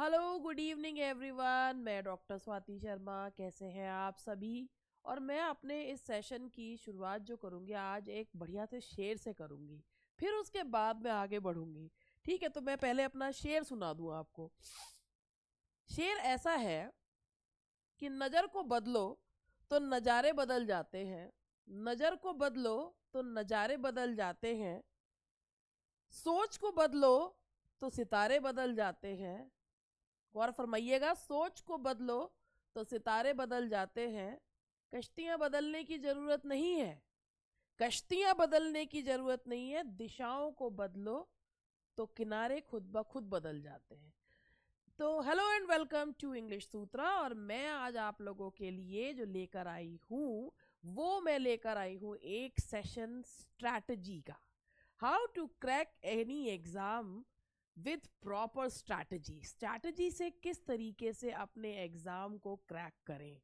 Hello good evening everyone. मैं doctor Swati Sharma. कैसे हैं आप सभी? और मैं अपने इस सेशन की शुरुआत जो करूंगी आज एक बढ़िया से शेर से करूंगी, फिर उसके बाद मैं आगे बढ़ूंगी। ठीक है, तो मैं पहले अपना शेर सुना दूं आपको। शेर ऐसा है कि नज़र को बदलो तो नज़ारे बदल जाते हैं, नज़र को बदलो तो नज़ारे बदल जाते हैं, सोच को बदलो तो सितारे बदल जाते हैं। गौर फरमाइएगा, सोच को बदलो तो सितारे बदल जाते हैं। कश्तियां बदलने की जरूरत नहीं है, कश्तियां बदलने की जरूरत नहीं है, दिशाओं को बदलो तो किनारे खुद ब खुद बदल जाते हैं। तो hello and welcome to English Sutra. और मैं आज आप लोगों के लिए जो लेकर आई हूँ वो मैं लेकर आई हूँ एक सेशन स्ट्रैटेजी का। How to crack any exam with proper strategy. Strategy से किस तरीके से अपने एग्जाम को क्रैक करें,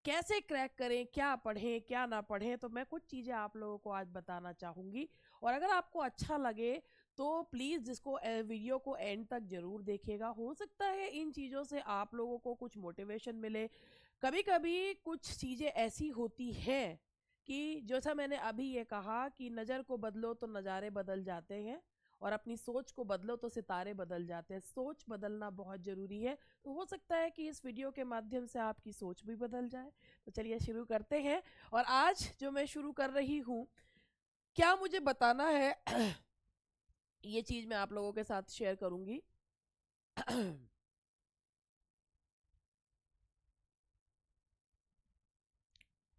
कैसे क्रैक करें, क्या पढ़ें क्या ना पढ़ें, तो मैं कुछ चीज़ें आप लोगों को आज बताना चाहूँगी। और अगर आपको अच्छा लगे तो प्लीज़ जिसको वीडियो को एंड तक ज़रूर देखिएगा। हो सकता है इन चीज़ों से आप लोगों को कुछ मोटिवेशन मिले। कभी कभी कुछ चीज़ें ऐसी होती हैं कि जैसा मैंने अभी ये कहा कि नज़र को बदलो तो नज़ारे बदल जाते हैं, और अपनी सोच को बदलो तो सितारे बदल जाते हैं। सोच बदलना बहुत ज़रूरी है। तो हो सकता है कि इस वीडियो के माध्यम से आपकी सोच भी बदल जाए। तो चलिए शुरू करते हैं। और आज जो मैं शुरू कर रही हूँ, क्या मुझे बताना है ये चीज़ मैं आप लोगों के साथ शेयर करूँगी।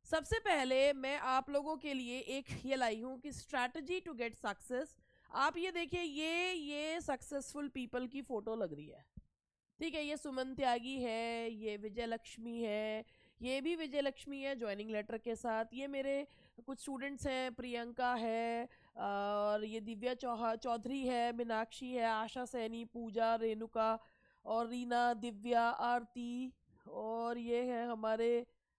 सबसे पहले मैं आप लोगों के लिए एक ये लाई हूँ कि स्ट्रैटेजी टू गेट सक्सेस। आप ये देखिए, ये सक्सेसफुल पीपल की फ़ोटो लग रही है। ठीक है, ये सुमन त्यागी है, ये विजय लक्ष्मी है, ये भी विजय लक्ष्मी है ज्वाइनिंग लेटर के साथ। ये मेरे कुछ स्टूडेंट्स हैं, प्रियंका है, और ये दिव्या चौधरी है, मीनाक्षी है, आशा सैनी, पूजा, रेणुका और रीना, दिव्या, आरती। और ये है हमारे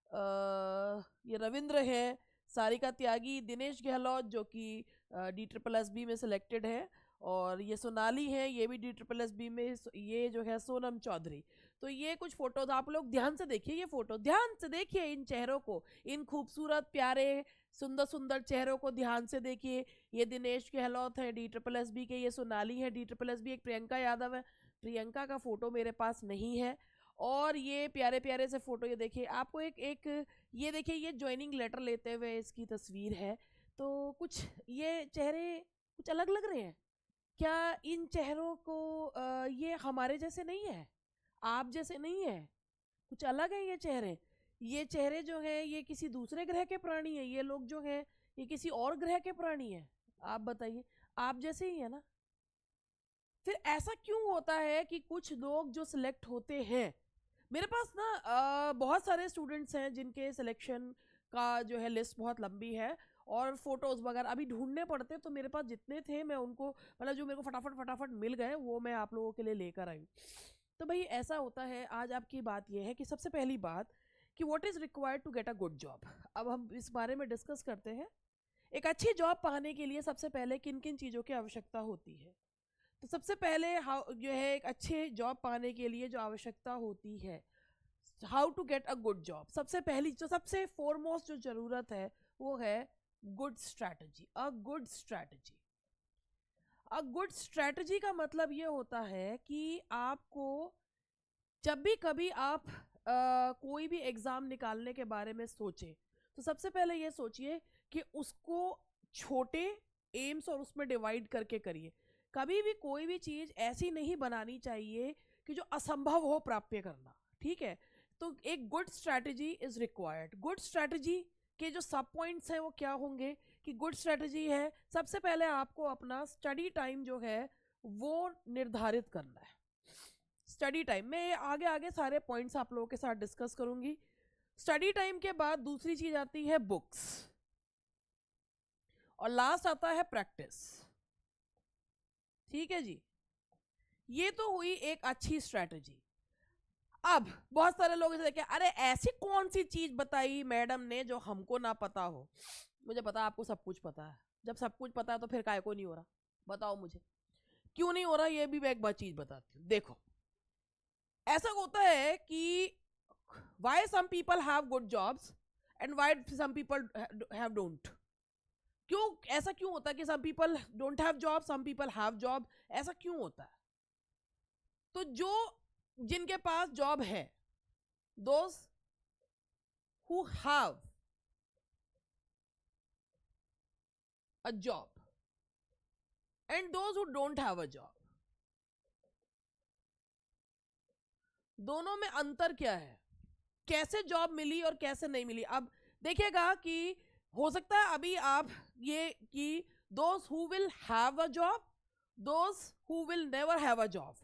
ये रविंद्र है, सारिका त्यागी, दिनेश गहलोत जो कि DSSB में सिलेक्टेड है, और ये सोनाली है, ये भी DSSB में। ये जो है सोनम चौधरी। तो ये कुछ फोटोज आप लोग ध्यान से देखिए, ये फोटो ध्यान से देखिए, इन चेहरों को, इन खूबसूरत प्यारे सुंदर सुंदर चेहरों को ध्यान से देखिए। ये दिनेश गहलोत है DSSB के, ये सोनाली है DSSB, एक प्रियंका यादव है। प्रियंका का फोटो मेरे पास नहीं है। और ये प्यारे प्यारे से फोटो, ये देखिए आपको एक एक ये देखिए, ये ज्वाइनिंग लेटर लेते हुए इसकी तस्वीर है। तो कुछ ये चेहरे कुछ अलग लग रहे हैं क्या? इन चेहरों को ये हमारे जैसे नहीं है, आप जैसे नहीं है, कुछ अलग है ये चेहरे। ये चेहरे जो हैं ये किसी दूसरे ग्रह के प्राणी हैं, ये लोग जो हैं ये किसी और ग्रह के प्राणी हैं। आप बताइए, आप जैसे ही है ना? फिर ऐसा क्यों होता है कि कुछ लोग जो सिलेक्ट होते हैं, मेरे पास ना बहुत सारे स्टूडेंट्स हैं जिनके सिलेक्शन का जो है लिस्ट बहुत लंबी है, और फोटोज़ वगैरह अभी ढूंढने पड़ते, तो मेरे पास जितने थे मैं उनको, मतलब जो मेरे को फटाफट फटाफट मिल गए वो मैं आप लोगों के लिए लेकर आई। तो भाई ऐसा होता है। आज आपकी बात यह है कि सबसे पहली बात कि what is required to get a good job. अब हम इस बारे में डिस्कस करते हैं। एक अच्छी जॉब पाने के लिए सबसे पहले किन किन चीज़ों की आवश्यकता होती है। तो सबसे पहले हाउ जो है, एक अच्छे जॉब पाने के लिए जो आवश्यकता होती है, how to get a good job, सबसे पहली जो सबसे फोरमोस्ट जो ज़रूरत है वो है good strategy. A good strategy, a good strategy का मतलब ये होता है कि आपको जब भी कभी आप कोई भी एग्ज़ाम निकालने के बारे में सोचें, तो सबसे पहले ये सोचिए कि उसको छोटे एम्स और उसमें डिवाइड करके करिए। कभी भी कोई भी चीज़ ऐसी नहीं बनानी चाहिए कि जो असंभव हो प्राप्य करना। ठीक है, तो एक good strategy is required. Good strategy के जो सब पॉइंट्स हैं वो क्या होंगे कि गुड स्ट्रैटेजी है, सबसे पहले आपको अपना स्टडी टाइम जो है वो निर्धारित करना है। स्टडी टाइम में आगे आगे सारे पॉइंट्स आप लोगों के साथ डिस्कस करूंगी। स्टडी टाइम के बाद दूसरी चीज आती है बुक्स, और लास्ट आता है प्रैक्टिस। ठीक है जी, ये तो हुई एक अच्छी स्ट्रैटेजी। अब बहुत सारे लोग इसे देखे, अरे ऐसी कौन सी चीज बताई मैडम ने जो हमको ना पता हो। मुझे पता आपको सब कुछ पता है। जब सब कुछ पता है तो फिर काय को नहीं हो रहा? बताओ मुझे क्यों नहीं हो रहा। ये भी मैं एक बार चीज बताती हूँ, देखो। ऐसा होता है कि why some people have good jobs and why some people have don't, क्यों ऐसा क्यों होता है कि some people don't have job, some people have job, ऐसा क्यों होता है? तो जो जिनके पास जॉब है, those who have a job and those who don't have a job, दोनों में अंतर क्या है? कैसे जॉब मिली और कैसे नहीं मिली? अब देखिएगा कि हो सकता है अभी आप ये कि those who will have a job, those who will never have a job,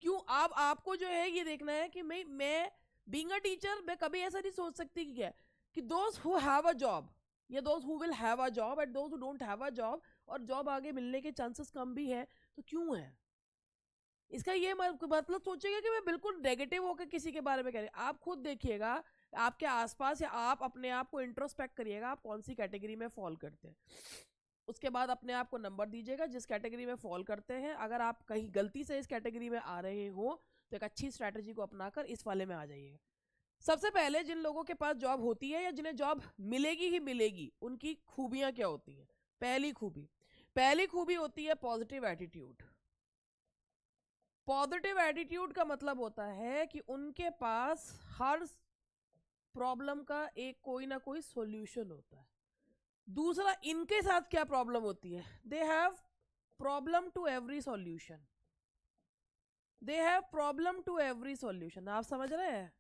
क्यों? आप आपको जो है ये देखना है कि मैं बीइंग अ टीचर मैं कभी ऐसा नहीं सोच सकती कि क्या कि those who have a job या those who will have a job and those who don't have a job, और जॉब आगे मिलने के चांसेस कम भी है, तो क्यों है? इसका ये मतलब सोचिएगा कि मैं बिल्कुल नेगेटिव होकर किसी के बारे में कह रही, आप खुद देखिएगा आपके आसपास या आप अपने आप को इंट्रोस्पेक्ट करिएगा आप कौन सी कैटेगरी में फॉल करते हैं, उसके बाद अपने आप को नंबर दीजिएगा जिस कैटेगरी में फॉल करते हैं। अगर आप कहीं गलती से इस कैटेगरी में आ रहे हो तो एक अच्छी स्ट्रैटेजी को अपनाकर इस वाले में आ जाइएगा। सबसे पहले जिन लोगों के पास जॉब होती है या जिन्हें जॉब मिलेगी ही मिलेगी, उनकी खूबियां क्या होती हैं? पहली खूबी होती है पॉजिटिव एटीट्यूड। पॉजिटिव एटीट्यूड का मतलब होता है कि उनके पास हर प्रॉब्लम का एक कोई ना कोई सॉल्यूशन होता है। दूसरा, इनके साथ क्या प्रॉब्लम होती है? They have problem to every solution, they have problem to every solution. आप समझ रहे हैं?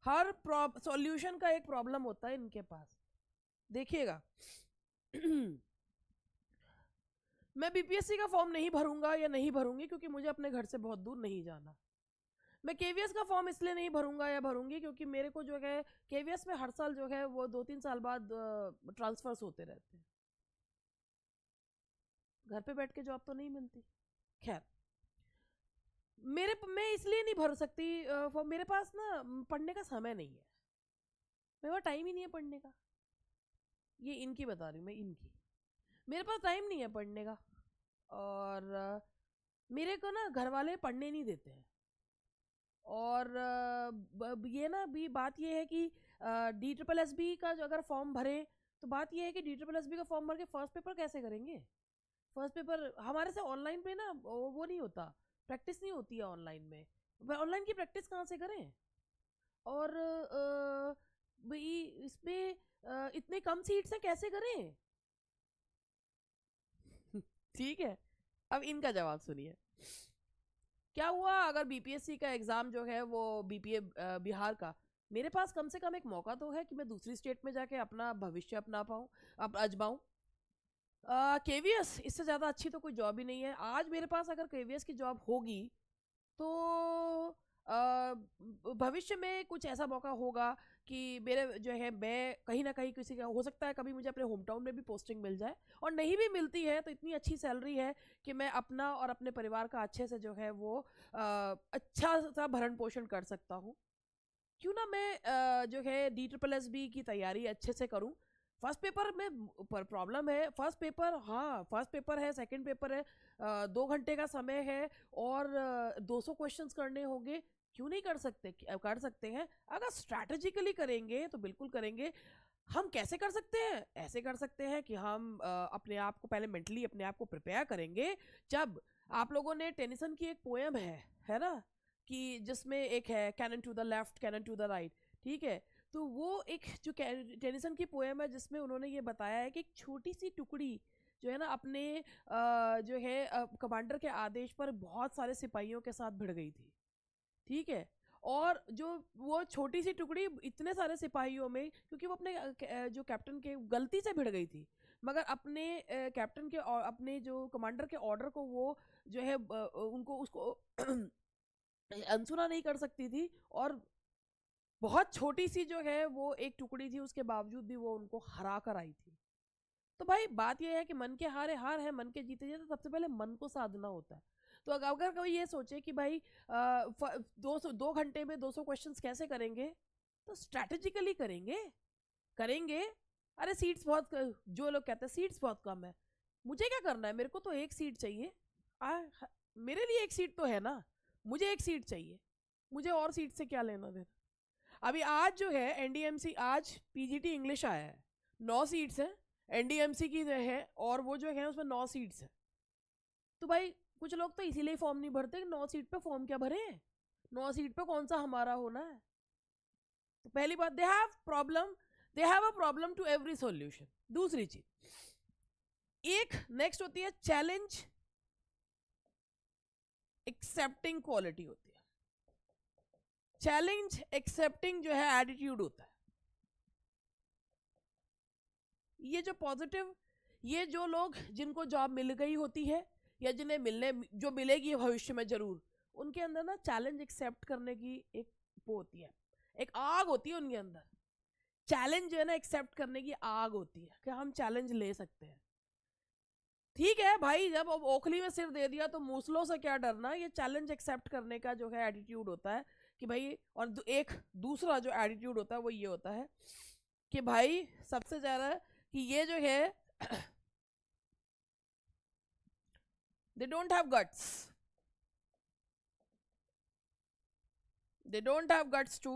हर सॉल्यूशन का एक प्रॉब्लम होता है इनके पास। देखिएगा मैं बीपीएससी का फॉर्म नहीं भरूंगा या नहीं भरूंगी क्योंकि मुझे अपने घर से बहुत दूर नहीं जाना। मैं केवीएस का फॉर्म इसलिए नहीं भरूंगा या भरूंगी क्योंकि मेरे को जो है केवीएस में हर साल जो है वो 2-3 साल बाद ट्रांसफर्स होते रहते हैं, घर पे बैठ के जॉब तो नहीं मिलती। खैर, मैं इसलिए नहीं भर सकती फॉर्म, मेरे पास ना पढ़ने का समय नहीं है, मेरे पास टाइम ही नहीं है पढ़ने का। ये इनकी बता रही हूँ मैं, इनकी मेरे पास टाइम नहीं है पढ़ने का, और मेरे को ना घर वाले पढ़ने नहीं देते हैं। और ये ना भी बात ये है कि DSSB का जो अगर फॉर्म भरे तो बात ये है कि DSSB का फॉर्म भर के फर्स्ट पेपर कैसे करेंगे? फर्स्ट पेपर हमारे से ऑनलाइन पे ना वो नहीं होता, प्रैक्टिस नहीं होती है ऑनलाइन में, ऑनलाइन की प्रैक्टिस कहाँ से करें? और भाई इसमें इतने कम सीट्स हैं, कैसे करें? ठीक है, अब इनका जवाब सुनिए। क्या हुआ अगर बीपीएससी का एग्जाम जो है वो बीपीए बिहार का, मेरे पास कम से कम एक मौका तो है कि मैं दूसरी स्टेट में जाके अपना भविष्य अपना पाऊँ, अब आजमाऊँ। केवीएस इससे ज़्यादा अच्छी तो कोई जॉब ही नहीं है। आज मेरे पास अगर केवीएस की जॉब होगी तो भविष्य में कुछ ऐसा मौका होगा कि मेरे जो है मैं कहीं ना कहीं किसी का हो सकता है कभी मुझे अपने होम टाउन में भी पोस्टिंग मिल जाए, और नहीं भी मिलती है तो इतनी अच्छी सैलरी है कि मैं अपना और अपने परिवार का अच्छे से जो है वो अच्छा सा भरण पोषण कर सकता हूँ। क्यों ना मैं जो है DSSB की तैयारी अच्छे से करूँ। फर्स्ट पेपर में प्रॉब्लम है, फर्स्ट पेपर, हाँ फर्स्ट पेपर है, सेकंड पेपर है, 2 घंटे का समय है और 200 क्वेश्चंस करने होंगे। क्यों नहीं कर सकते? कर सकते हैं अगर स्ट्रैटेजिकली करेंगे तो बिल्कुल करेंगे। हम कैसे कर सकते हैं? ऐसे कर सकते हैं कि हम अपने आप को पहले मेंटली अपने आप को प्रिपेयर करेंगे। जब आप लोगों ने टेनिसन की एक पोएम है ना, कि जिसमें एक है cannon to the left cannon to the right, ठीक है? तो वो एक जो टेनिसन की पोएम है जिसमें उन्होंने ये बताया है कि एक छोटी सी टुकड़ी जो है ना अपने जो है कमांडर के आदेश पर बहुत सारे सिपाहियों के साथ भिड़ गई थी, ठीक है? और जो वो छोटी सी टुकड़ी इतने सारे सिपाहियों में, क्योंकि वो अपने जो कैप्टन के गलती से भिड़ गई थी, मगर अपने कैप्टन के और अपने जो कमांडर के ऑर्डर को वो जो है उनको उसको अनसुना नहीं कर सकती थी, और बहुत छोटी सी जो है वो एक टुकड़ी थी, उसके बावजूद भी वो उनको हरा कर आई थी। तो भाई बात यह है कि मन के हारे हार है, मन के जीते जीते सबसे पहले मन को साधना होता है। तो अगर कोई ये सोचे कि भाई 2 घंटे में 200 क्वेश्चंस कैसे करेंगे, तो स्ट्रैटेजिकली करेंगे। अरे सीट्स बहुत जो लोग कहते हैं सीट्स बहुत कम है, मुझे क्या करना है? मेरे को तो एक सीट चाहिए। मेरे लिए एक सीट तो है ना, मुझे एक सीट चाहिए, मुझे और सीट से क्या लेना देना। अभी आज जो है एनडीएमसी, आज पीजीटी इंग्लिश आया है, 9 सीट्स हैं, एनडीएमसी की जो है और वो जो है उसमें 9 सीट्स हैं। तो भाई कुछ लोग तो इसीलिए फॉर्म नहीं भरते, 9 सीट पे फॉर्म क्या भरे, 9 सीट पे कौन सा हमारा होना है। तो पहली बात, they have a problem to every solution. दूसरी चीज, एक नेक्स्ट होती है चैलेंज एक्सेप्टिंग क्वालिटी होती है। चैलेंज एक्सेप्टिंग जो है एटीट्यूड होता है। ये जो पॉजिटिव, ये जो लोग जिनको जॉब मिल गई होती है या जिन्हें जो मिलेगी भविष्य में जरूर, उनके अंदर ना चैलेंज एक्सेप्ट करने की एक वो होती है, एक आग होती है उनके अंदर। चैलेंज जो है ना एक्सेप्ट करने की आग होती है कि हम चैलेंज ले सकते हैं। ठीक है भाई, जब अब ओखली में सिर दे दिया तो मूसलों से क्या डरना। ये चैलेंज एक्सेप्ट करने का जो है एटीट्यूड होता है कि भाई, और एक दूसरा जो एटीट्यूड होता है वो ये होता है कि भाई सबसे ज्यादा कि ये जो है they don't have guts, they don't have guts to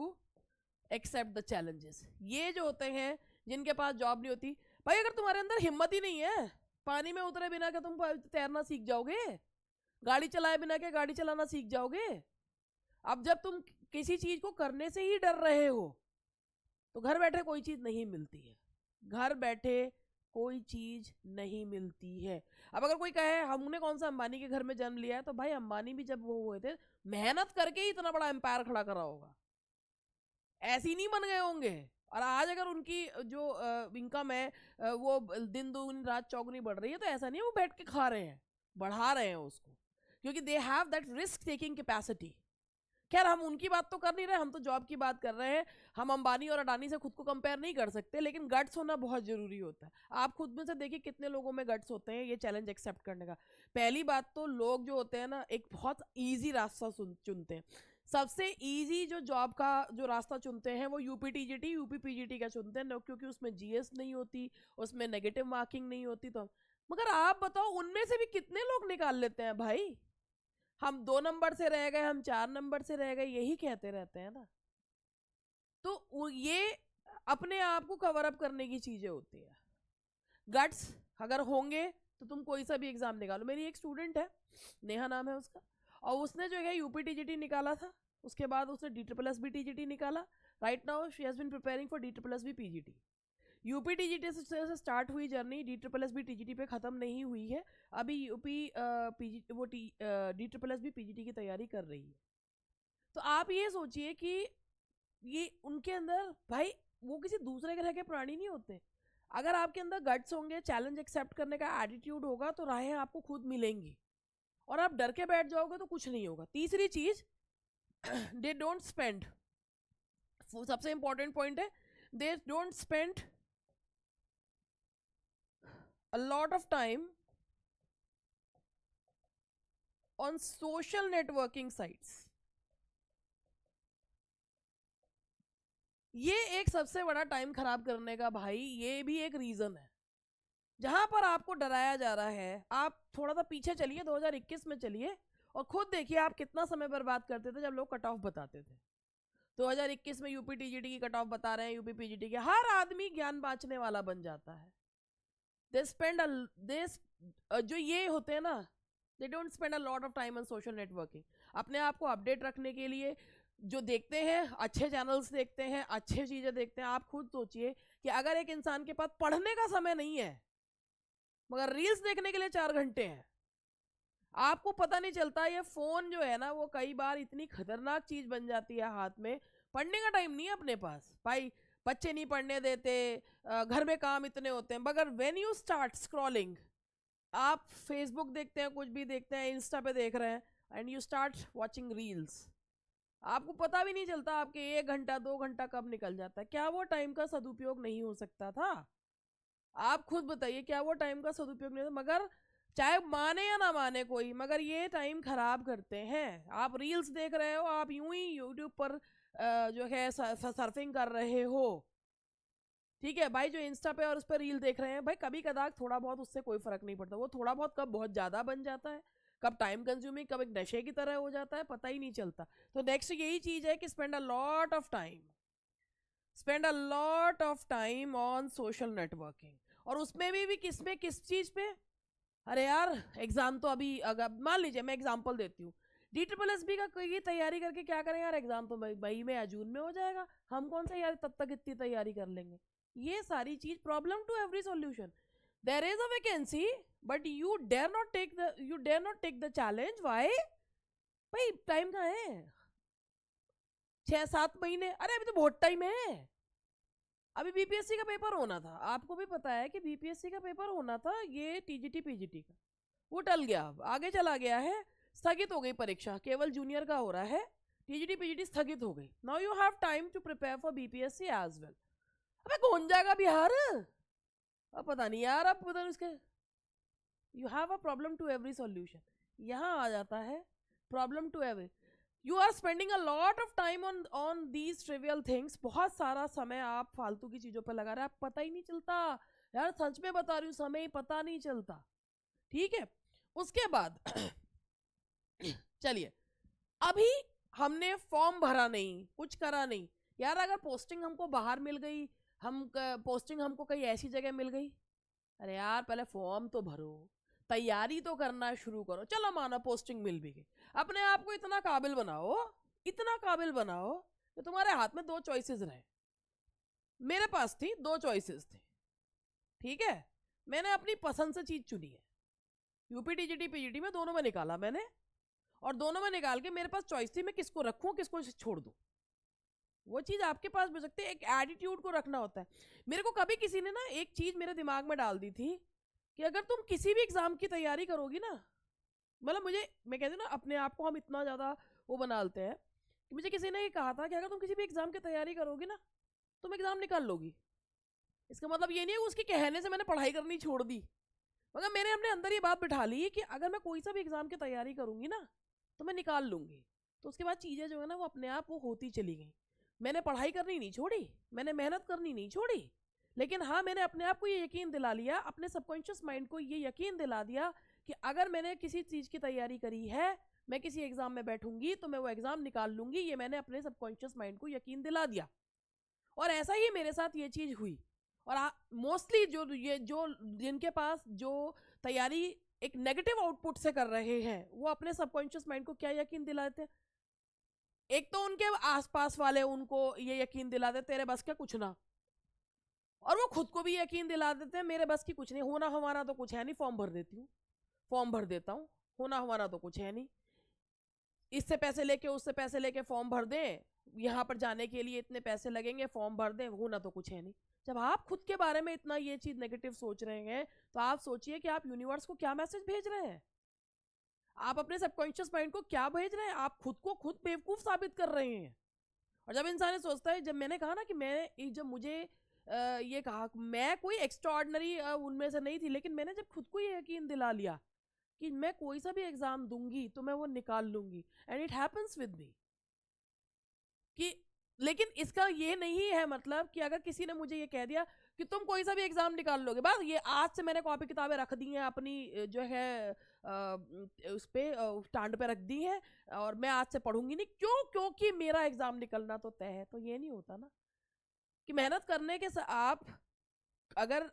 accept the challenges। ये जो होते हैं जिनके पास जॉब नहीं होती, भाई अगर तुम्हारे अंदर हिम्मत ही नहीं है, पानी में उतरे बिना क्या तुम तैरना सीख जाओगे, गाड़ी चलाए बिना क्या गाड़ी चलाना सीख जाओगे। अब जब तुम किसी चीज को करने से ही डर रहे हो तो घर बैठे कोई चीज नहीं मिलती है, घर बैठे कोई चीज नहीं मिलती है। अब अगर कोई कहे हमने कौन सा अंबानी के घर में जन्म लिया है, तो भाई अंबानी भी जब वो हुए थे मेहनत करके ही इतना बड़ा एम्पायर खड़ा करा होगा, ऐसी नहीं बन गए होंगे। और आज अगर उनकी जो इनकम है वो दिन दूनी रात चौगुनी बढ़ रही है, तो ऐसा नहीं है वो बैठ के खा रहे हैं, बढ़ा रहे हैं उसको, क्योंकि they have that risk taking capacity. खैर हम उनकी बात तो कर नहीं रहे, हम तो जॉब की बात कर रहे हैं। हम अंबानी और अडानी से खुद को कंपेयर नहीं कर सकते, लेकिन गट्स होना बहुत जरूरी होता है। आप खुद में से देखिए कितने लोगों में गट्स होते हैं ये चैलेंज एक्सेप्ट करने का। पहली बात तो लोग जो होते हैं ना एक बहुत ईजी रास्ता चुनते हैं। सबसे इजी जो जॉब का जो रास्ता चुनते हैं वो यूपी टीजीटी यूपी पीजीटी का चुनते हैं, क्योंकि उसमें जीएस नहीं होती, उसमें नेगेटिव मार्किंग नहीं होती। तो मगर आप बताओ उनमें से भी कितने लोग निकाल लेते हैं भाई। हम 2 नंबर से रह गए, हम 4 नंबर से रह गए, यही कहते रहते हैं ना। तो ये अपने आप को कवर अप करने की चीजें होती है। गट्स अगर होंगे तो तुम कोई सा भी एग्जाम निकालो। मेरी एक स्टूडेंट है, नेहा नाम है उसका, और उसने जो है यूपी टीजीटी निकाला था, उसके बाद उसने DSSB टीजीटी निकाला। Right now she has been preparing for DSSB PGT. UP TGT से स्टार्ट हुई जर्नी, DSSB टीजीटी पे खत्म नहीं हुई है, अभी यूपी DSSB पीजीटी की तैयारी कर रही है। तो आप ये सोचिए कि ये उनके अंदर भाई वो किसी दूसरे ग्रह के प्राणी नहीं होते। अगर आपके अंदर गट्स होंगे, चैलेंज एक्सेप्ट करने का एटीट्यूड होगा, तो राहें आपको खुद मिलेंगी। और आप डर के बैठ जाओगे तो कुछ नहीं होगा। तीसरी चीज, दे डोंट स्पेंड, सबसे इंपॉर्टेंट पॉइंट है, they don't spend a lot of time on social networking sites। ये एक सबसे बड़ा टाइम खराब करने का भाई ये भी एक रीजन है, जहां पर आपको डराया जा रहा है। आप थोड़ा सा पीछे चलिए, 2021 में चलिए और खुद देखिए आप कितना समय बर्बाद करते थे जब लोग कट ऑफ बताते थे। 2021 में यूपी टीजीटी की कट ऑफ बता रहे हैं, यूपी पीजीटी के, हर आदमी ज्ञान बांचने वाला बन जाता है। दे स्पेंड जो ये होते हैं ना, they don't spend a lot of time on social networking. अपने आप को अपडेट रखने के लिए जो देखते हैं, अच्छे चैनल्स देखते हैं, अच्छे चीजें देखते हैं। आप खुद सोचिए कि अगर एक इंसान के पास पढ़ने का समय नहीं है मगर रील्स देखने के लिए 4 घंटे हैं, आपको पता नहीं चलता। ये फोन जो है ना वो कई बार इतनी खतरनाक चीज बन जाती है हाथ में, पढ़ने का टाइम नहीं है अपने पास भाई। बच्चे नहीं पढ़ने देते, घर में काम इतने होते हैं, मगर व्हेन यू स्टार्ट स्क्रॉलिंग, आप फेसबुक देखते हैं, कुछ भी देखते हैं, इंस्टा पे देख रहे हैं, and you start watching reels, आपको पता भी नहीं चलता आपके 1 घंटा 2 घंटा कब निकल जाता है। क्या वो टाइम का सदुपयोग नहीं हो सकता था? आप खुद बताइए, क्या वो टाइम का सदुपयोग नहीं? मगर चाहे माने या ना माने कोई, मगर ये टाइम खराब करते हैं। आप रील्स देख रहे हो, आप यूं ही यूट्यूब पर जो है सर्फिंग कर रहे हो, ठीक है भाई। जो इंस्टा पे और उस पर रील देख रहे हैं भाई, कभी कदार थोड़ा बहुत उससे कोई फर्क नहीं पड़ता। वो थोड़ा बहुत कब बहुत ज्यादा बन जाता है, कब टाइम कंज्यूमिंग, कब एक नशे की तरह हो जाता है, पता ही नहीं चलता। तो नेक्स्ट यही चीज है कि spend a lot of time on social networking. और उसमें भी किस चीज पे? अरे यार एग्जाम तो अभी, अगर मान लीजिए मैं एग्जांपल देती हूँ, DSSB का कोई तैयारी करके क्या करें यार, एग्जाम तो मई में या जून में हो जाएगा, हम कौन सा यार तब तक इतनी तैयारी कर लेंगे। ये सारी चीज, problem to every solution. There is a vacancy but you dare not take the challenge. Why? भाई टाइम कहाँ है, 6-7 महीने, अरे अभी तो बहुत टाइम है। अभी BPSC का पेपर होना था, आपको भी पता है कि BPSC का पेपर होना था, ये TGT PGT का, वो टल गया, अब आगे चला गया है, स्थगित हो गई परीक्षा, केवल जूनियर का हो रहा है, TGT PGT स्थगित हो गई। Now you have time to prepare for BPSC as well. अबे कौन जाएगा बिहार? अब पता नहीं यार, अब पता नहीं उसके, you have a problem to every solution. यहाँ आ जाता है problem to every, you are spending a lot of time on these trivial things. बहुत सारा समय आप फालतू की चीजों पर लगा रहे हैं, आप पता ही नहीं चलता यार, सच में बता रही हूँ, समय पता नहीं चलता। ठीक है, उसके बाद चलिए, अभी हमने फॉर्म भरा नहीं, कुछ करा नहीं यार, अगर पोस्टिंग हमको बाहर मिल गई, पोस्टिंग हमको कहीं ऐसी जगह मिल गई, अरे यार पहले फॉर्म तो भरो, तैयारी तो करना शुरू करो। चलो मानो पोस्टिंग मिल भी गई, अपने आप को इतना काबिल बनाओ कि तुम्हारे हाथ में 2 चॉइसेस रहे। मेरे पास थी 2 चॉइसेस थी, ठीक है, मैंने अपनी पसंद से चीज चुनी है, यूपी TGT PGT में दोनों में निकाला मैंने, और दोनों में निकाल के मेरे पास चॉइस थी मैं किसको रखूं किसको छोड़ दूं। वो चीज आपके पास भी सकती है, एक एटीट्यूड को रखना होता है। मेरे को कभी किसी ने ना एक चीज मेरे दिमाग में डाल दी थी कि अगर तुम किसी भी एग्जाम की तैयारी करोगी ना, मतलब मैं कहती हूँ ना, अपने आप को हम इतना ज्यादा वो बना लेते हैं कि मुझे किसी ने ये कहा था कि अगर तुम किसी भी एग्जाम की तैयारी करोगी ना, तुम एग्जाम निकाल लोगी। इसका मतलब ये नहीं है उसके कहने से मैंने पढ़ाई करनी छोड़ दी, मगर मैंने अपने अंदर ये बात बिठा ली कि अगर मैं कोई सा भी एग्जाम की तैयारी करूंगी ना तो मैं निकाल लूंगी। तो उसके बाद चीजें जो है ना वो अपने आप वो होती चली गई। मैंने पढ़ाई करनी नहीं छोड़ी, मैंने मेहनत करनी नहीं छोड़ी, लेकिन हाँ मैंने अपने आप को ये यकीन दिला लिया, अपने सबकॉन्शियस माइंड को ये यकीन दिला दिया कि अगर मैंने किसी चीज की तैयारी करी है, मैं किसी एग्जाम में बैठूंगी तो मैं वो एग्जाम निकाल लूंगी। ये मैंने अपने सबकॉन्शियस माइंड को यकीन दिला दिया, और ऐसा ही मेरे साथ ये चीज हुई। और मोस्टली जो जिनके पास जो तैयारी एक नेगेटिव आउटपुट से कर रहे हैं, वो अपने सबकॉन्शियस माइंड को क्या यकीन दिलाते हैं? एक तो उनके आसपास वाले उनको ये यकीन दिलाते तेरे बस का कुछ ना, और वो खुद को भी यकीन दिला देते हैं मेरे बस की कुछ नहीं, होना हमारा तो कुछ है नहीं, फॉर्म भर देता हूँ, होना हमारा तो कुछ है नहीं, इससे पैसे लेके उससे पैसे लेके फॉर्म भर दें, यहाँ पर जाने के लिए इतने पैसे लगेंगे, फॉर्म भर दें, होना तो कुछ है नहीं। जब आप खुद के बारे में इतना ये चीज नेगेटिव सोच रहे हैं, तो आप सोचिए कि आप यूनिवर्स को क्या मैसेज भेज रहे हैं, आप अपने सबकॉन्शियस माइंड को क्या भेज रहे हैं, आप खुद को खुद बेवकूफ साबित कर रहे हैं। और जब इंसान सोचता है, जब मैंने कहा ना कि जब मुझे ये कहा, मैं कोई एक्स्ट्राऑर्डिनरी उनमें से नहीं थी, लेकिन मैंने जब खुद को ये यकीन दिला लिया कि मैं कोई सा भी एग्जाम दूंगी तो मैं वो निकाल लूंगी, and it happens with me कि, लेकिन इसका ये नहीं है मतलब कि अगर किसी ने मुझे ये कह दिया कि तुम कोई सा भी एग्जाम निकाल लोगे, बस ये आज से मैंने कॉपी किताबें रख दी हैं अपनी जो है उस पे स्टैंड पे रख दी है, और मैं आज से पढ़ूंगी नहीं, क्योंकि मेरा एग्जाम निकलना तो तय है। तो ये नहीं होता ना कि मेहनत करने के आप अगर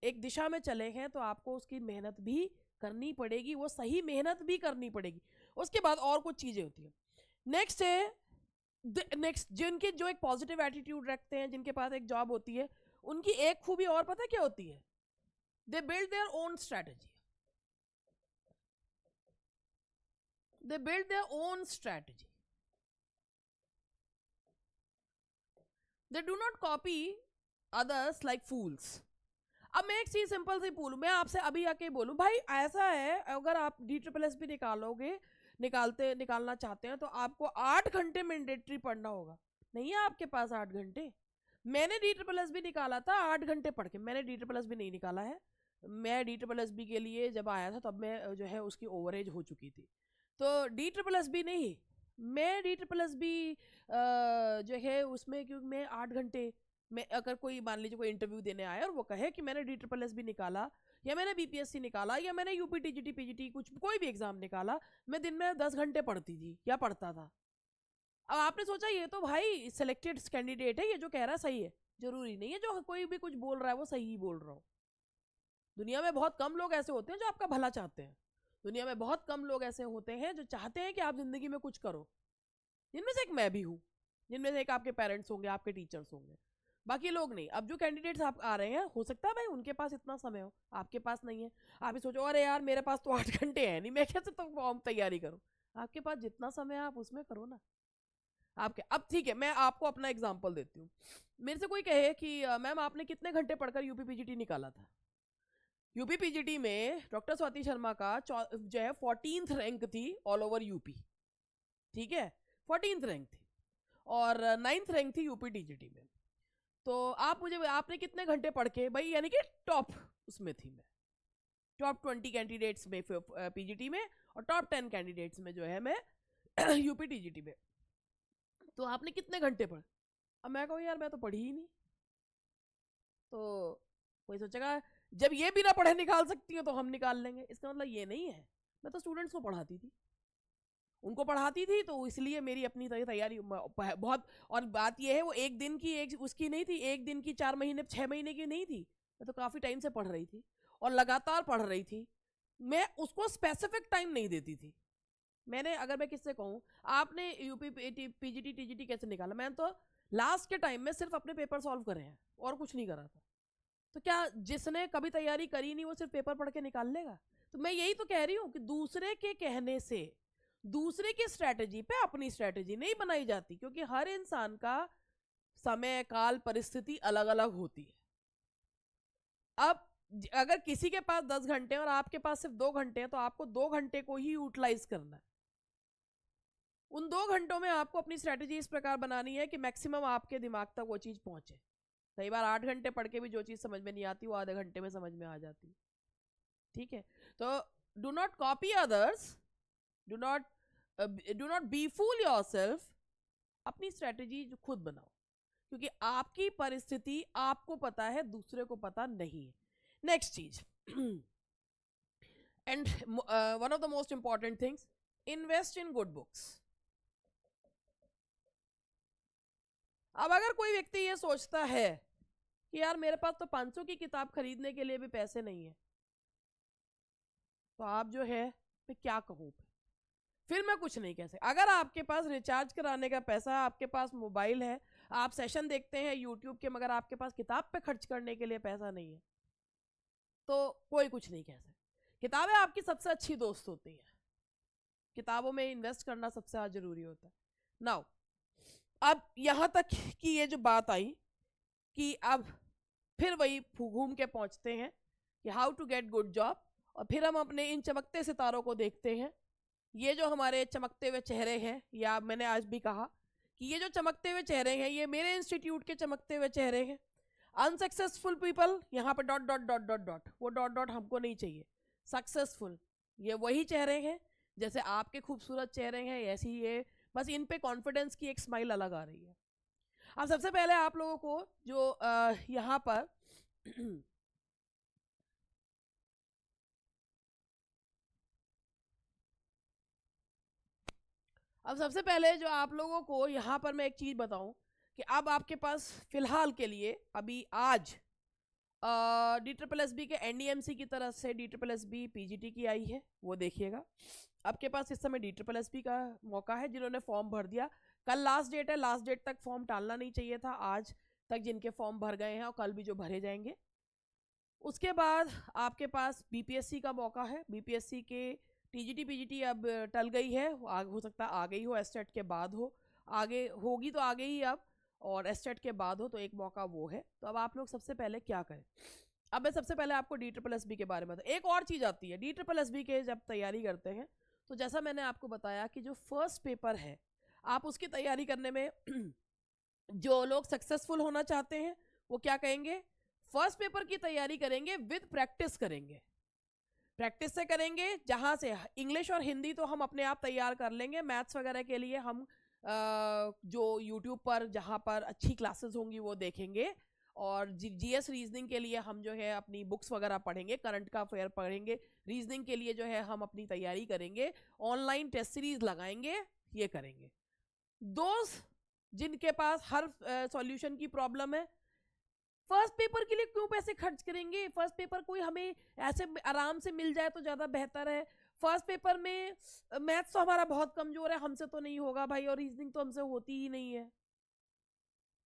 एक दिशा में चले हैं तो आपको उसकी मेहनत भी करनी पड़ेगी, वो सही मेहनत भी करनी पड़ेगी। उसके बाद और कुछ चीजें होती हैं। नेक्स्ट है, जिनके जो एक पॉजिटिव एटीट्यूड रखते हैं, जिनके पास एक जॉब होती है, उनकी एक खूबी और पता क्या होती है? They build their own strategy, they build their own strategy, they do not copy others like fools। अब मैं एक चीज सिंपल सी बोलूं, मैं आपसे अभी आके बोलूं भाई ऐसा है, अगर आप DSSB निकालना चाहते हैं तो आपको 8 घंटे मैंडेटरी पढ़ना होगा। नहीं है आपके पास 8 घंटे। मैंने DSSB निकाला था 8 घंटे पढ़ के, मैंने DSSB नहीं निकाला है। मैं DSSB के लिए जब आया था तब मैं जो है उसकी ओवरेज हो चुकी थी, तो DSSB नहीं, मैं DSSB जो है उसमें, क्योंकि मैं 8 घंटे मैं अगर कोई मान लीजिए कोई इंटरव्यू देने आया और वो कहे कि मैंने DSSS भी निकाला या मैंने BPSC निकाला या मैंने यूपी TGT PGT कुछ कोई भी एग्जाम निकाला, मैं दिन में 10 घंटे पढ़ती थी या पढ़ता था। अब आपने सोचा ये तो भाई सिलेक्टेड कैंडिडेट है, ये जो कह रहा है सही है। जरूरी नहीं है जो कोई भी कुछ बोल रहा है वो सही ही बोल रहा हो। दुनिया में बहुत कम लोग ऐसे होते हैं जो आपका भला चाहते हैं। दुनिया में बहुत कम लोग ऐसे होते हैं जो चाहते हैं कि आप जिंदगी में कुछ करो, जिनमें से एक मैं भी हूँ, जिनमें से एक आपके पेरेंट्स होंगे, आपके टीचर्स होंगे, बाकी लोग नहीं। अब जो कैंडिडेट्स आप आ रहे हैं, हो सकता है भाई उनके पास इतना समय हो, आपके पास नहीं है। आप ही सोचो अरे यार मेरे पास तो 8 घंटे है नहीं, मैं कैसे तो फॉर्म तैयारी करूँ। आपके पास जितना समय है आप उसमें करो ना। आपके अब ठीक है, मैं आपको अपना एग्जाम्पल देती हूँ। मेरे से कोई कहे कि मैम आपने कितने घंटे पढ़कर यूपी PGT निकाला था। यूपी PGT में डॉक्टर स्वाति शर्मा का जो है 14th रैंक थी ऑल ओवर यूपी, ठीक है, 14th रैंक थी, और 9th रैंक थी यूपी TGT में। तो आप मुझे आपने कितने घंटे पढ़ के भाई, यानी कि टॉप उसमें थी मैं, टॉप 20 कैंडिडेट्स में PGT में और टॉप 10 कैंडिडेट्स में जो है मैं यूपी TGT में। तो आपने कितने घंटे पढ़े। अब मैं कहूँ यार मैं तो पढ़ी ही नहीं। तो कोई सोचेगा जब ये बिना पढ़े निकाल सकती हो तो हम निकाल लेंगे। इसका मतलब ये नहीं है। मैं तो स्टूडेंट्स को पढ़ाती थी, उनको पढ़ाती थी, तो इसलिए मेरी अपनी तैयारी बहुत। और बात ये है वो एक दिन की एक उसकी नहीं थी, एक दिन की 4 महीने 6 महीने की नहीं थी। मैं तो काफ़ी टाइम से पढ़ रही थी और लगातार पढ़ रही थी। मैं उसको स्पेसिफिक टाइम नहीं देती थी। मैंने अगर मैं किससे कहूँ आपने यूपी PGT TGT कैसे निकाला, मैंने तो लास्ट के टाइम में सिर्फ अपने पेपर सॉल्व करे हैं और कुछ नहीं करा था। तो क्या जिसने कभी तैयारी करी नहीं वो सिर्फ पेपर पढ़ के निकाल लेगा। तो मैं यही तो कह रही हूँ कि दूसरे के कहने से, दूसरे की स्ट्रैटेजी पे अपनी स्ट्रैटेजी नहीं बनाई जाती, क्योंकि हर इंसान का समय काल परिस्थिति अलग अलग होती है। अब अगर किसी के पास 10 घंटे और आपके पास सिर्फ 2 घंटे हैं, तो आपको 2 घंटे को ही यूटिलाइज करना है। उन 2 घंटों में आपको अपनी स्ट्रैटेजी इस प्रकार बनानी है कि मैक्सिमम आपके दिमाग तक वो चीज़ पहुंचे। कई बार 8 घंटे पढ़ के भी जो चीज़ समझ में नहीं आती वो आधे घंटे में समझ में आ जाती। ठीक है, तो do not copy others, do not be fool yourself. अपनी स्ट्रैटेजी खुद बनाओ, क्योंकि आपकी परिस्थिति आपको पता है, दूसरे को पता नहीं है। नेक्स्ट चीज, and one of the most important things, invest in good books. अब अगर कोई व्यक्ति ये सोचता है कि यार मेरे पास तो 500 की किताब खरीदने के लिए भी पैसे नहीं है, तो आप जो है मैं क्या कहूँ, फिर मैं कुछ नहीं कह सकता। अगर आपके पास रिचार्ज कराने का पैसा है, आपके पास मोबाइल है, आप सेशन देखते हैं यूट्यूब के, मगर आपके पास किताब पे खर्च करने के लिए पैसा नहीं है, तो कोई कुछ नहीं कह सकता। किताबें आपकी सबसे अच्छी दोस्त होती हैं, किताबों में इन्वेस्ट करना सबसे ज़्यादा जरूरी होता है। नाउ अब यहाँ तक की ये जो बात आई कि अब फिर वही घूम के पहुँचते हैं कि how to get good job, और फिर हम अपने इन चमकते सितारों को देखते हैं। ये जो हमारे चमकते हुए चेहरे हैं, या मैंने आज भी कहा कि ये जो चमकते हुए चेहरे हैं ये मेरे इंस्टीट्यूट के चमकते हुए चेहरे हैं। अनसक्सेसफुल पीपल, यहाँ पे dot dot dot dot dot, वो डॉट डॉट हमको नहीं चाहिए। सक्सेसफुल, ये वही चेहरे हैं जैसे आपके खूबसूरत चेहरे हैं, ऐसी ये बस इन पे कॉन्फिडेंस की एक स्माइल अलग आ रही है। अब सबसे पहले आप लोगों को जो यहाँ पर अब सबसे पहले जो आप लोगों को यहाँ पर मैं एक चीज़ बताऊं कि अब आपके पास फिलहाल के लिए अभी आज DSSB के NDMC की तरफ से DSSB PGT की आई है, वो देखिएगा। आपके पास इस समय DSSB का मौका है। जिन्होंने फॉर्म भर दिया, कल लास्ट डेट है, लास्ट डेट तक फॉर्म डालना नहीं चाहिए था। आज तक जिनके फॉर्म भर गए हैं और कल भी जो भरे जाएंगे। उसके बाद आपके पास BPSC का मौका है। BPSC के TGT PGT अब टल गई है, आगे हो सकता है आ गई हो, एस्टेट के बाद हो, आगे होगी तो आगे ही अब, और एस्टेट के बाद हो, तो एक मौका वो है। तो अब आप लोग सबसे पहले क्या करें। अब मैं सबसे पहले आपको DSSB के बारे में बताऊं। एक और चीज़ आती है, DSSB के जब तैयारी करते हैं तो जैसा मैंने आपको बताया कि जो फर्स्ट पेपर है आप उसकी तैयारी करने में जो लोग सक्सेसफुल होना चाहते हैं वो क्या कहेंगे, फर्स्ट पेपर की तैयारी करेंगे विद प्रैक्टिस करेंगे। प्रैक्टिस से करेंगे, जहाँ से इंग्लिश और हिंदी तो हम अपने आप तैयार कर लेंगे, मैथ्स वगैरह के लिए हम जो यूट्यूब पर जहाँ पर अच्छी क्लासेस होंगी वो देखेंगे, और जीएस रीजनिंग के लिए हम जो है अपनी बुक्स वगैरह पढ़ेंगे, करंट का अफेयर पढ़ेंगे, रीजनिंग के लिए जो है हम अपनी तैयारी करेंगे, ऑनलाइन टेस्ट सीरीज लगाएंगे, ये करेंगे। दोस्त जिनके पास हर सॉल्यूशन की प्रॉब्लम है, फर्स्ट पेपर के लिए क्यों पैसे खर्च करेंगे? फर्स्ट पेपर कोई हमें ऐसे आराम से मिल जाए तो ज़्यादा बेहतर है। फर्स्ट पेपर में मैथ्स तो हमारा बहुत कमजोर है, हमसे तो नहीं होगा भाई, और रीजनिंग तो हमसे होती ही नहीं है।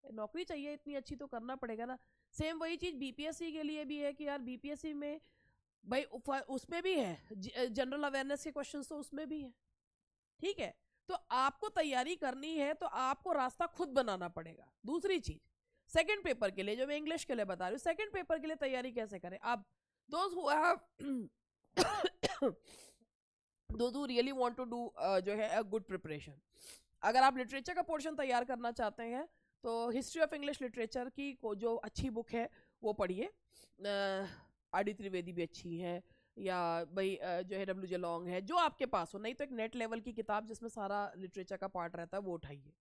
नौकरी चाहिए इतनी अच्छी तो करना पड़ेगा ना। सेम वही चीज बीपीएससी के लिए भी है कि यार बीपीएससी में भाई उसमें भी है जनरल अवेयरनेस के क्वेश्चंस, तो उसमें भी है। ठीक है, तो आपको तैयारी करनी है तो आपको रास्ता खुद बनाना पड़ेगा। दूसरी चीज, सेकंड पेपर के लिए जो मैं इंग्लिश के लिए बता रही हूँ, सेकंड पेपर के लिए तैयारी कैसे करें? अब दोस्त दोस्त who really want to do जो है अ गुड प्रिपरेशन, अगर आप लिटरेचर का पोर्शन तैयार करना चाहते हैं तो हिस्ट्री ऑफ इंग्लिश लिटरेचर की जो अच्छी बुक है वो पढ़िए। आर डी त्रिवेदी भी अच्छी है, या भाई जो है डब्ल्यू जे लॉन्ग है, जो आपके पास हो। नहीं तो एक नेट लेवल की किताब जिसमें सारा लिटरेचर का पार्ट रहता है वो उठाइए,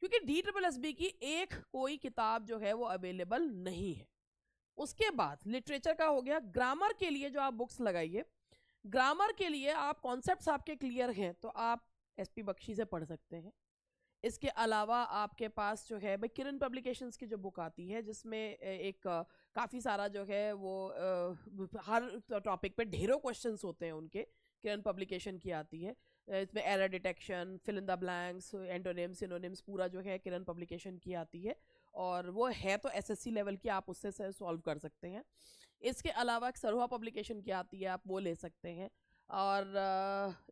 क्योंकि DSSB की एक कोई किताब जो है वो अवेलेबल नहीं है। उसके बाद लिटरेचर का हो गया। ग्रामर के लिए जो आप बुक्स लगाइए, ग्रामर के लिए आप कॉन्सेप्ट्स आपके क्लियर हैं तो आप SP बख्शी से पढ़ सकते हैं। इसके अलावा आपके पास जो है भाई किरण पब्लिकेशंस की जो बुक आती है, जिसमें एक काफ़ी सारा जो है वो हर टॉपिक पे ढेरों क्वेश्चंस होते हैं उनके, किरण पब्लिकेशन की आती है। इसमें error detection, fill in the blanks, antonyms, synonyms, पूरा जो है किरण पब्लिकेशन की आती है, और वो है तो SSC लेवल की, आप उससे सॉल्व कर सकते हैं। इसके अलावा एक सरोहा पब्लिकेशन की आती है, आप वो ले सकते हैं। और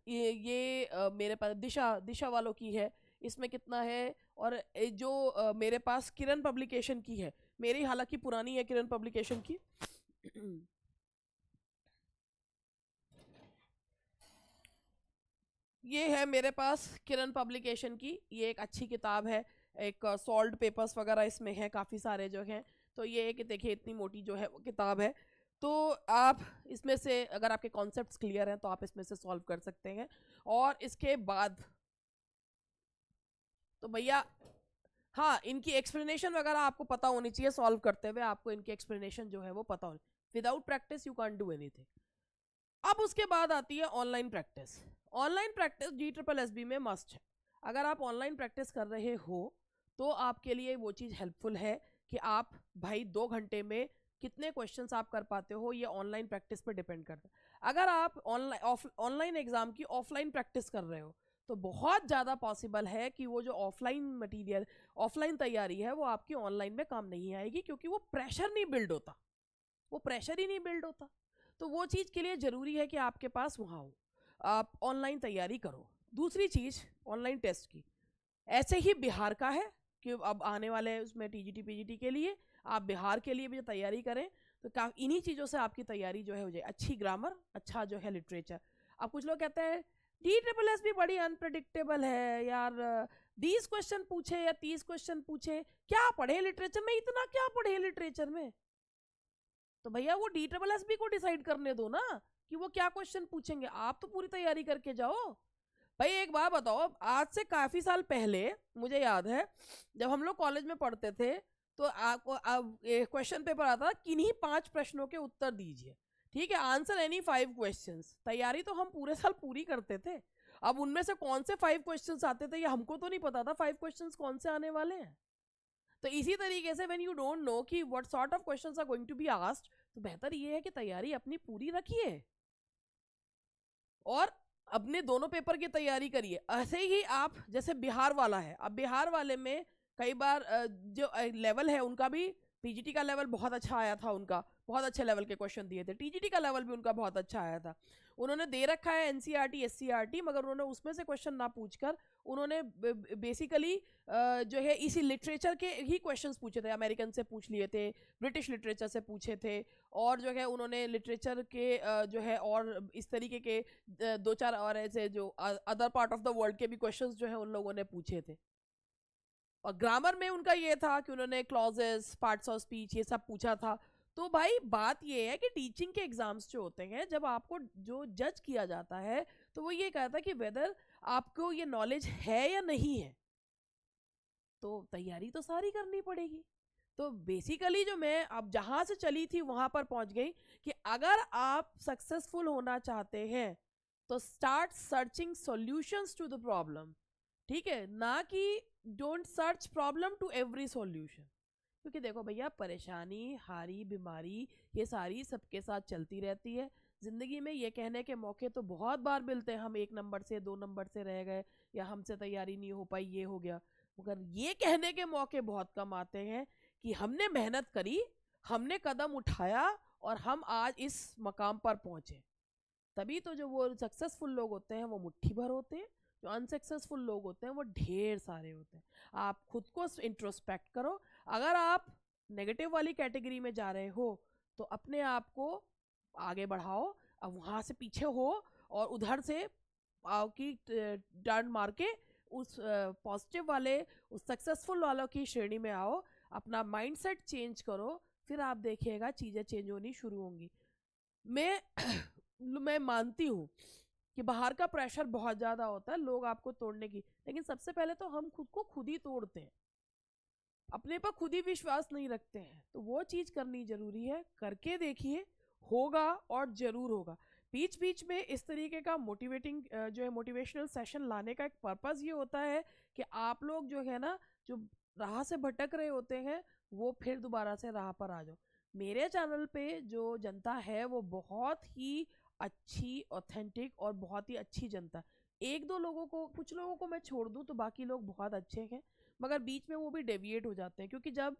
ये मेरे पास दिशा वालों की है, इसमें कितना है। और जो मेरे पास किरण पब्लिकेशन की है, मेरी हालांकि पुरानी है किरण पब्लिकेशन की ये है मेरे पास किरण पब्लिकेशन की, ये एक अच्छी किताब है। एक सॉल्व पेपर्स वगैरह इसमें है काफ़ी सारे जो हैं। तो ये कि देखिए इतनी मोटी जो है वो किताब है, तो आप इसमें से अगर आपके कॉन्सेप्ट्स क्लियर हैं तो आप इसमें से सॉल्व कर सकते हैं। और इसके बाद तो भैया हाँ, इनकी एक्सप्लेनेशन वगैरह आपको पता होनी चाहिए, सॉल्व करते हुए आपको इनकी एक्सप्लेनेशन जो है वो पता होनी। Without practice you can't do anything. अब उसके बाद आती है online practice. Online practice DSSB में मस्ट है। अगर आप ऑनलाइन प्रैक्टिस कर रहे हो तो आपके लिए वो चीज़ हेल्पफुल है कि आप भाई 2 घंटे में कितने क्वेश्चंस आप कर पाते हो, ये ऑनलाइन प्रैक्टिस पर डिपेंड करता है। अगर आप ऑनलाइन एग्जाम की ऑफलाइन प्रैक्टिस कर रहे हो तो बहुत ज़्यादा पॉसिबल है कि वो जो ऑफलाइन मटेरियल, ऑफलाइन तैयारी है वो आपकी ऑनलाइन में काम नहीं आएगी, क्योंकि वो प्रेशर नहीं बिल्ड होता, वो प्रेशर ही नहीं बिल्ड होता। तो वो चीज़ के लिए ज़रूरी है कि आपके पास वहाँ हो, आप ऑनलाइन तैयारी करो। दूसरी चीज़ ऑनलाइन टेस्ट की, ऐसे ही बिहार का है कि अब आने वाले उसमें TGT PGT के लिए आप बिहार के लिए भी तैयारी करें, तो इन्हीं चीज़ों से आपकी तैयारी जो है हो जाए। अच्छी ग्रामर, अच्छा जो है लिटरेचर। अब कुछ लोग कहते हैं DSSB बड़ी अनप्रडिक्टेबल है यार, 20 क्वेश्चन पूछे या 30 क्वेश्चन पूछे, क्या पढ़े लिटरेचर में, इतना क्या पढ़े लिटरेचर में? तो भैया वो DSSB को डिसाइड करने दो ना कि वो क्या क्वेश्चन पूछेंगे, आप तो पूरी तैयारी करके जाओ। भाई एक बात बताओ, आज से काफी साल पहले मुझे याद है जब हम लोग कॉलेज में पढ़ते थे तो आपको क्वेश्चन पेपर आता, किन्हीं 5 प्रश्नों के उत्तर दीजिए, ठीक है, आंसर एनी 5 क्वेश्चंस। तैयारी तो हम पूरे साल पूरी करते थे। अब उनमें से कौन से 5 क्वेश्चंस आते थे ये हमको तो नहीं पता था 5 क्वेश्चंस कौन से आने वाले हैं। तो इसी तरीके से व्हेन यू डोंट नो कि what sort of questions are going to be asked, तो बेहतर ये है कि तैयारी अपनी पूरी रखिए और अपने दोनों पेपर की तैयारी करिए। ऐसे ही आप जैसे बिहार वाला है, अब बिहार वाले में कई बार जो लेवल है उनका भी, PGT का लेवल बहुत अच्छा आया था, उनका बहुत अच्छे लेवल के क्वेश्चन दिए थे। TGT का लेवल भी उनका बहुत अच्छा आया था। उन्होंने दे रखा है NCERT SCERT, मगर उन्होंने उसमें से क्वेश्चन ना पूछकर उन्होंने बेसिकली जो है इसी लिटरेचर के ही क्वेश्चंस पूछे थे, अमेरिकन से पूछ लिए थे, ब्रिटिश लिटरेचर से पूछे थे, और जो है उन्होंने लिटरेचर के जो है और इस तरीके के 2-4 और ऐसे जो other part of the world के भी क्वेश्चंस जो है उन लोगों ने पूछे थे। और ग्रामर में उनका ये था कि उन्होंने क्लॉजेस, पार्ट्स ऑफ स्पीच, ये सब पूछा था। तो भाई बात ये है कि टीचिंग के एग्जाम्स जो होते हैं, जब आपको जो जज किया जाता है तो वो ये कहता है कि वेदर आपको ये नॉलेज है या नहीं है, तो तैयारी तो सारी करनी पड़ेगी। तो बेसिकली जो मैं अब जहाँ से चली थी वहाँ पर पहुँच गई कि अगर आप सक्सेसफुल होना चाहते हैं तो start searching solutions to the problem. ठीक है, ना कि don't search problem to every solution. क्योंकि देखो भैया, परेशानी, हारी, बीमारी, ये सारी सबके साथ चलती रहती है ज़िंदगी में। ये कहने के मौके तो बहुत बार मिलते हैं, हम 1 नंबर से 2 नंबर से रह गए, या हमसे तैयारी नहीं हो पाई, ये हो गया। मगर ये कहने के मौके बहुत कम आते हैं कि हमने मेहनत करी, हमने कदम उठाया और हम आज इस मकाम पर पहुंचे। तभी तो जो वो सक्सेसफुल लोग होते हैं वो मुट्ठी भर होते हैं, जो अनसक्सेसफुल लोग होते हैं वो ढेर सारे होते हैं। आप खुद को इंट्रोस्पेक्ट करो। अगर आप नेगेटिव वाली कैटेगरी में जा रहे हो तो अपने आप को आगे बढ़ाओ, अब वहाँ से पीछे हो और उधर से की टर्न मार के उस पॉजिटिव वाले, उस सक्सेसफुल वालों की श्रेणी में आओ। अपना माइंडसेट चेंज करो, फिर आप देखिएगा चीज़ें चेंज होनी शुरू होंगी। मैं मैं मानती हूँ कि बाहर का प्रेशर बहुत ज़्यादा होता है लोग आपको तोड़ने की, लेकिन सबसे पहले तो हम खुद को खुद ही तोड़ते हैं, अपने पर खुद ही विश्वास नहीं रखते हैं। तो वो चीज़ करनी ज़रूरी है, करके देखिए, होगा और ज़रूर होगा। बीच बीच में इस तरीके का मोटिवेटिंग जो है मोटिवेशनल सेशन लाने का एक पर्पज़ ये होता है कि आप लोग जो है ना, जो राह से भटक रहे होते हैं, वो फिर दोबारा से राह पर आ जाओ। मेरे चैनल पे जो जनता है वो बहुत ही अच्छी, ऑथेंटिक और बहुत ही अच्छी जनता। 1-2 लोगों को, कुछ लोगों को मैं छोड़ दूँ तो बाकी लोग बहुत अच्छे हैं, मगर बीच में वो भी डेविएट हो जाते हैं। क्योंकि जब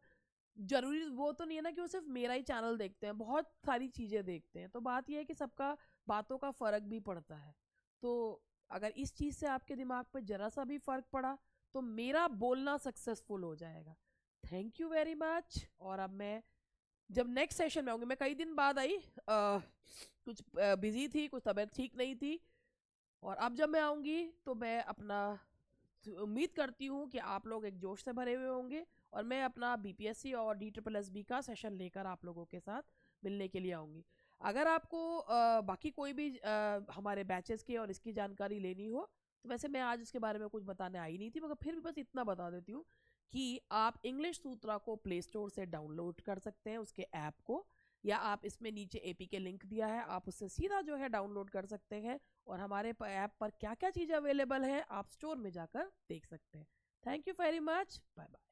जरूरी वो तो नहीं है ना कि वो सिर्फ मेरा ही चैनल देखते हैं, बहुत सारी चीज़ें देखते हैं। तो बात यह है कि सबका बातों का फ़र्क भी पड़ता है। तो अगर इस चीज़ से आपके दिमाग पे ज़रा सा भी फ़र्क पड़ा तो मेरा बोलना सक्सेसफुल हो जाएगा। Thank you very much. और अब मैं जब नेक्स्ट सेशन में आऊँगी, मैं कई दिन बाद आई, कुछ बिजी थी, कुछ तबीयत ठीक नहीं थी, और अब जब मैं आऊँगी तो मैं अपना उम्मीद करती हूँ कि आप लोग एक जोश से भरे हुए होंगे, और मैं अपना बीपीएससी और DSSB का सेशन लेकर आप लोगों के साथ मिलने के लिए आऊँगी। अगर आपको बाकी कोई भी हमारे बैचेस की और इसकी जानकारी लेनी हो, तो वैसे मैं आज इसके बारे में कुछ बताने आई नहीं थी, मगर फिर भी बस इतना बता देती हूँ कि आप इंग्लिश सूत्रा को प्ले स्टोर से डाउनलोड कर सकते हैं, उसके ऐप को, या आप इसमें नीचे एपी के लिंक दिया है, आप उससे सीधा जो है डाउनलोड कर सकते हैं। और हमारे ऐप पर क्या क्या चीज़ें अवेलेबल है आप स्टोर में जाकर देख सकते हैं। Thank you very much, bye bye.